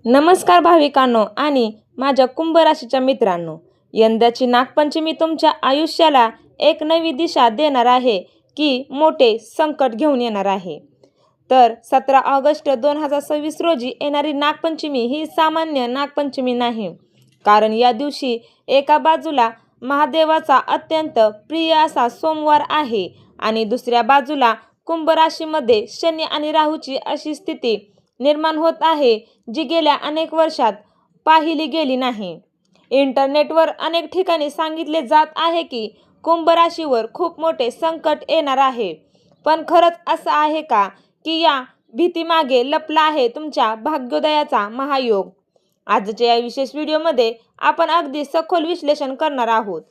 नमस्कार भाविकांनो आणि माझ्या कुंभ राशीच्या मित्रांनो, यंदाची नागपंचमी तुमच्या आयुष्याला एक नवी दिशा देणार आहे की मोठे संकट घेऊन येणार आहे। तर 17 ऑगस्ट 2026 रोजी येणारी नागपंचमी ही सामान्य नागपंचमी नाही, कारण या दिवशी एका बाजूला महादेवाचा अत्यंत प्रिय असा सोमवार आहे आणि दुसऱ्या बाजूला कुंभ राशीमध्ये शनी आणि राहूची अशी स्थिती निर्माण होत आहे जी गेल्या अनेक वर्षात पाहिली गेली नाही। इंटरनेटवर अनेक ठिकाणी सांगितले जात आहे की कुंभ राशीवर खूप मोठे संकट येणार आहे, पण खरंच असं आहे का की या भीतीमागे लपला आहे तुमच्या भाग्योदयाचा महायोग? आजच्या या विशेष व्हिडिओमध्ये आपण अगदी सखोल विश्लेषण करणार आहोत।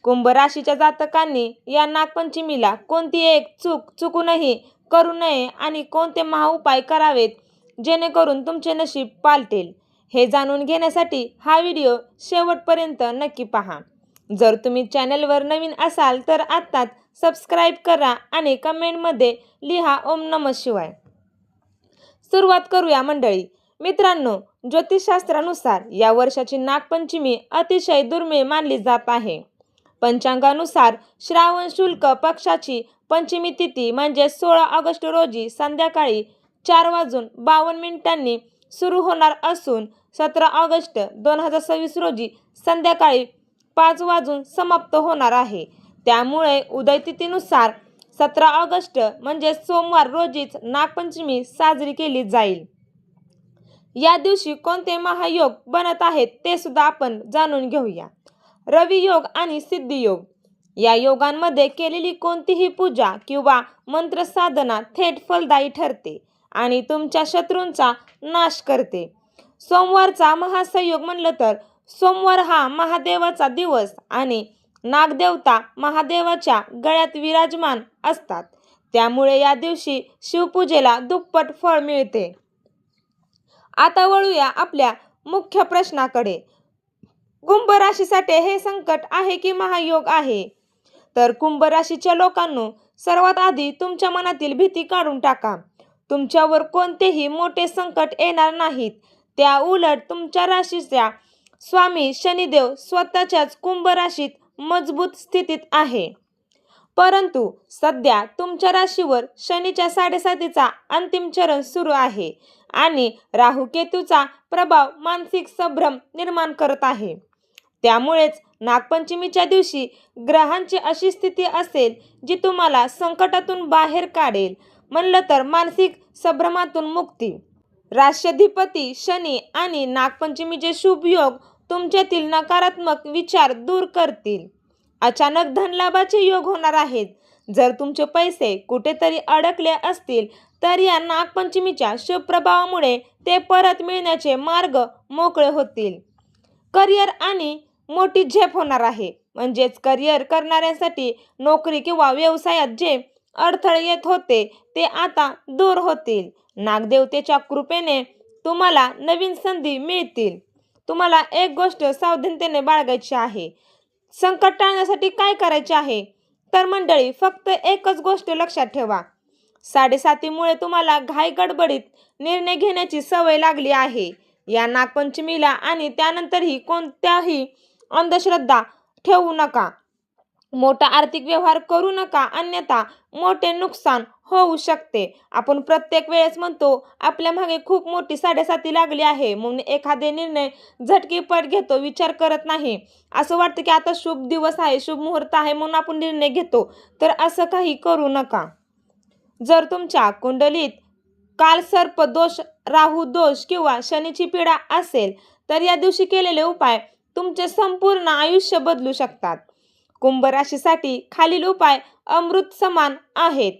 कुंभ राशीच्या जातकांनी या नागपंचमीला कोणती एक चुकूनही करू नये आणि कोणते महाउपाय करावेत जेणेकरून तुमचे नशीब पालटेल, हे जाणून घेण्यासाठी हा व्हिडिओ शेवटपर्यंत नक्की पहा। जर तुम्ही चॅनलवर नवीन असाल तर आत्ताच सबस्क्राईब करा आणि कमेंटमध्ये लिहा ओम नमः शिवाय। सुरुवात करूया मंडळी। मित्रांनो, ज्योतिषशास्त्रानुसार या वर्षाची नागपंचमी अतिशय दुर्मिळ मानली जात आहे। पंचांगानुसार श्रावण शुक्ल पक्षाची पंचमी तिथी म्हणजे 16 ऑगस्ट रोजी संध्याकाळी 4:52 सुरू होणार असून 17 ऑगस्ट 2026 रोजी संध्याकाळी 5 वाजून समाप्त होणार आहे। त्यामुळे उदयतिथीनुसार 17 ऑगस्ट म्हणजे सोमवार रोजीच नागपंचमी साजरी केली जाईल। या दिवशी कोणते महायोग बनत आहेत ते सुद्धा आपण जाणून घेऊया। रवी योग आणि सिद्धी योग, या योगांमध्ये केलेली कोणतीही पूजा किंवा मंत्र साधना थेट फलदायी ठरते आणि तुमच्या शत्रूंचा नाश करते। सोमवारचा महासंयोग म्हणलं तर सोमवार हा महादेवाचा दिवस आणि नागदेवता महादेवाच्या गळ्यात विराजमान असतात, त्यामुळे या दिवशी शिवपूजेला दुप्पट फळ मिळते। आता वळूया आपल्या मुख्य प्रश्नाकडे। कुंभ राशीसाठी हे संकट आहे की महायोग आहे? तर कुंभ राशीच्या लोकांनो, सर्वात आधी तुमच्या मनातील भीती काढून टाका। तुमच्यावर कोणतेही मोठे संकट येणार नाहीत। त्या उलट तुमच्या राशीचा स्वामी शनिदेव स्वतःच्याच कुंभ राशीत मजबूत स्थितीत आहे। परंतु सध्या तुमच्या राशीवर शनीच्या 7.5चा अंतिम चरण सुरू आहे आणि राहू केतूचा प्रभाव मानसिक संभ्रम निर्माण करत आहे। त्यामुळेच नागपंचमीच्या दिवशी ग्रहांची अशी स्थिती असेल जी तुम्हाला संकटातून बाहेर काढेल। म्हणलं तर मानसिक संभ्रमातून मुक्ती। राष्ट्राधिपती शनी आणि नागपंचमीचे शुभ योग तुमच्यातील नकारात्मक विचार दूर करतील। अचानक धनलाभाचे योग होणार आहेत। जर तुमचे पैसे कुठेतरी अडकले असतील तर या नागपंचमीच्या शुभ प्रभावामुळे ते परत मिळण्याचे मार्ग मोकळे होतील। करिअर आणि मोठी झेप होणार आहे, म्हणजेच करिअर करणाऱ्यांसाठी नोकरी किंवा व्यवसायात जे अडथळे येत होते ते आता दूर होतील। नागदेवतेच्या कृपेने तुम्हाला नवीन संधी मिळतील। तुम्हाला एक गोष्ट सावधानतेने बाळगायची आहे। संकट टाळण्यासाठी काय करायचे आहे? तर मंडळी, फक्त एकच गोष्ट लक्षात ठेवा। 7.5मुळे तुम्हाला घाई गडबडीत निर्णय घेण्याची सवय लागली आहे। या नागपंचमीला आणि त्यानंतरही कोणत्याही अंधश्रद्धा ठेवू नका। मोठा आर्थिक व्यवहार करू नका, अन्यथा मोठे नुकसान होऊ शकते। आपण प्रत्येक वेळेस म्हणतो आपल्या मागे खूप मोठी 7.5 लागली आहे म्हणून एखादे निर्णय झटकीपट घेतो, विचार करत नाही। असं वाटतं की आता शुभ दिवस आहे, शुभ मुहूर्त आहे म्हणून आपण निर्णय घेतो, तर असं काही करू नका। जर तुमच्या कुंडलीत कालसर्प दोष, राहू दोष किंवा शनीची पीडा असेल तर या दिवशी केलेले उपाय तुमचे संपूर्ण आयुष्य बदलू शकतात। कुंभ राशीसाठी खालील उपाय अमृत समान आहेत।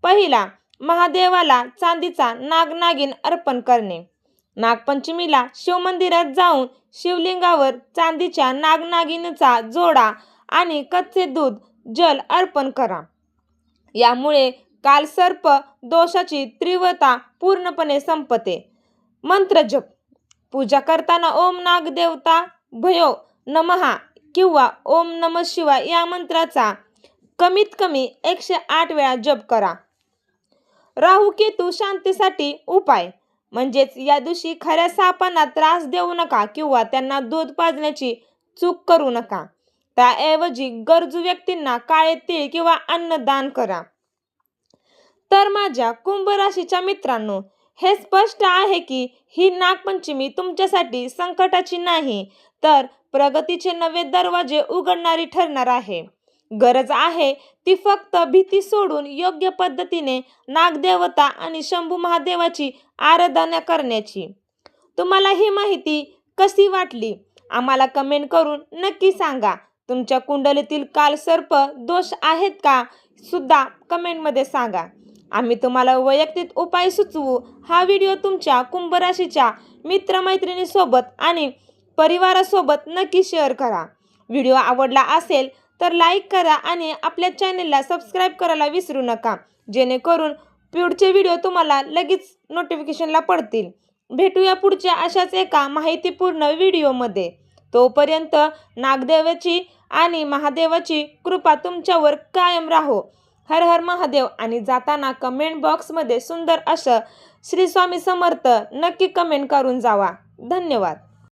पहिला, महादेवाला चांदीचा नाग-नागिन अर्पण करणे। नागपंचमीला शिवमंदिरात जाऊन शिवलिंगावर चांदीच्या नाग-नागिनीचा जोडा आणि कच्चे दूध जल अर्पण करा। यामुळे कालसर्प दोषाची तीव्रता पूर्णपणे संपते। मंत्र जप, पूजा करताना ओम नागदेवता भयो नमः किंवा ओम नमः शिवाय या मंत्राचा कमीत कमी 108 वेळा जप करा। राहू केतू शांतीसाठी उपाय, म्हणजेच या दिवशी खऱ्या सापांना त्रास देऊ नका किंवा त्यांना दूध पाजण्याची चूक करू नका. त्याऐवजी गरजू व्यक्तींना काळे तीळ किंवा अन्न दान करा. तर माझ्या कुंभ राशीच्या मित्रांनो, हे स्पष्ट आहे की ही नागपंचमी तुमच्यासाठी संकटाची नाही, तर प्रगतीचे नवे दरवाजे उघडणारी ठरणार आहे. गरज आहे ती फक्त भीती सोडून योग्य पद्धतीने नागदेवता आणि शंभू महादेवाची आराधना करण्याची. तुम्हाला ही माहिती कशी वाटली आम्हाला कमेंट करून नक्की सांगा. तुमच्या कुंडलीतील कालसर्प दोष आहेत का सुद्धा कमेंटमध्ये सांगा. आम्ही तुम्हाला वैयक्तिक उपाय सुचवू. हा व्हिडिओ तुमच्या कुंभ राशीच्या मित्रमैत्रिणींसोबत आणि परिवारासोबत नक्की शेअर करा. व्हिडिओ आवडला असेल तर लाईक करा आणि आपल्या चॅनेलला सबस्क्राईब करायला विसरू नका, जेणेकरून पुढचे व्हिडिओ तुम्हाला लगेच नोटिफिकेशनला पडतील. भेटूया पुढच्या अशाच एका माहितीपूर्ण व्हिडिओमध्ये. तोपर्यंत नागदेवाची आणि महादेवाची कृपा तुमच्यावर कायम राहो. हर हर महादेव. आणि जाताना कमेंट बॉक्समध्ये सुंदर असं श्री स्वामी समर्थ नक्की कमेंट करून जावा. धन्यवाद.